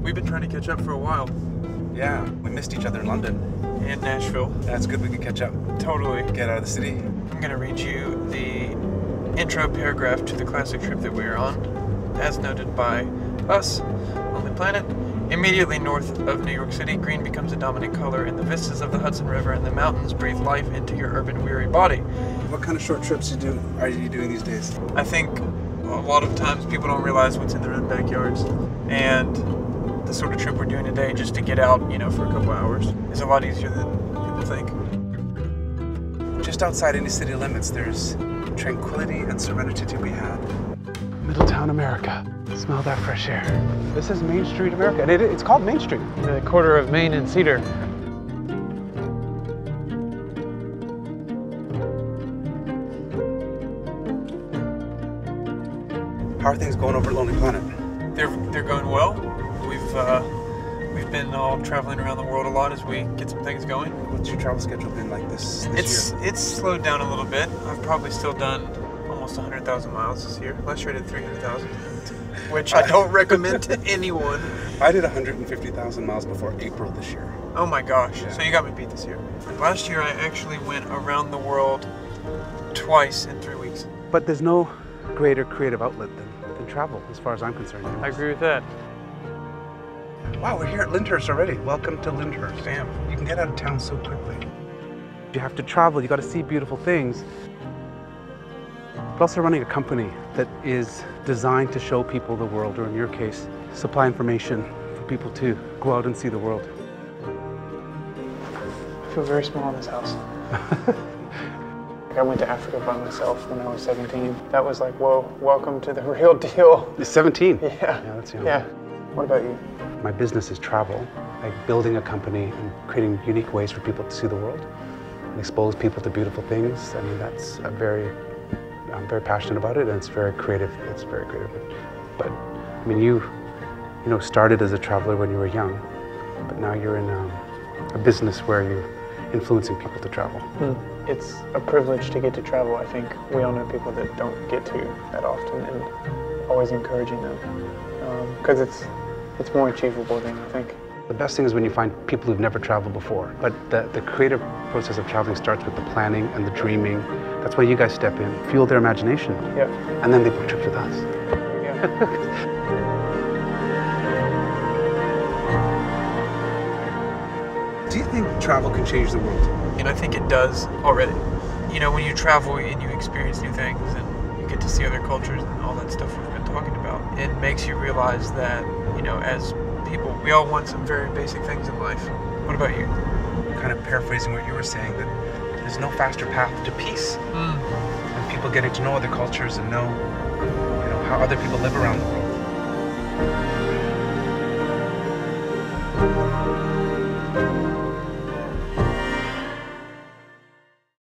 We've been trying to catch up for a while. Yeah, we missed each other in London. And Nashville. That's good we could catch up. Totally. Get out of the city. I'm going to read you the intro paragraph to the classic trip that we are on. As noted by us, Lonely Planet. Immediately north of New York City, green becomes a dominant color, and the vistas of the Hudson River and the mountains breathe life into your urban weary body. What kind of short trips are you doing these days? I think a lot of times people don't realize what's in their own backyards, and the sort of trip we're doing today, just to get out, for a couple hours, is a lot easier than people think. Just outside any city limits, there's tranquility and serenity to be had. Middletown, America. Smell that fresh air. This is Main Street, America, and it's called Main Street. The corner of Main and Cedar. How are things going over at Lonely Planet? They're going well. We've been all traveling around the world a lot as we get some things going. What's your travel schedule been like this year? It's slowed down a little bit. I've probably still done almost 100,000 miles this year. Last year I did 300,000, which I don't recommend to anyone. I did 150,000 miles before April this year. Oh my gosh, yeah. So you got me beat this year. Last year I actually went around the world twice in 3 weeks. But there's no greater creative outlet than travel, as far as I'm concerned. I agree with that. Wow, we're here at Lyndhurst already. Welcome to Lyndhurst. Damn. You can get out of town so quickly. You have to travel, you got to see beautiful things. But also running a company that is designed to show people the world, or in your case, supply information for people to go out and see the world. I feel very small in this house. I went to Africa by myself when I was 17. That was like, whoa, welcome to the real deal. You're 17? Yeah. Yeah, that's young. Yeah. What about you? My business is travel, like building a company and creating unique ways for people to see the world and expose people to beautiful things. I mean, I'm very passionate about it, and it's very creative. It's very creative. But I mean, you started as a traveler when you were young, but now you're in a business where you're influencing people to travel. It's a privilege to get to travel. I think we all know people that don't get to that often, and always encouraging them because it's more achievable than you think. The best thing is when you find people who've never traveled before. But the creative process of traveling starts with the planning and the dreaming. That's why you guys step in, fuel their imagination. Yep. And then they book trips with us. Yeah. Do you think travel can change the world? And I think it does already. When you travel and you experience new things and you get to see other cultures and all that stuff we've been talking about, it makes you realize that, as people, we all want some very basic things in life. What about you? Kind of paraphrasing what you were saying, that there's no faster path to peace. And people getting to know other cultures and know how other people live around the world.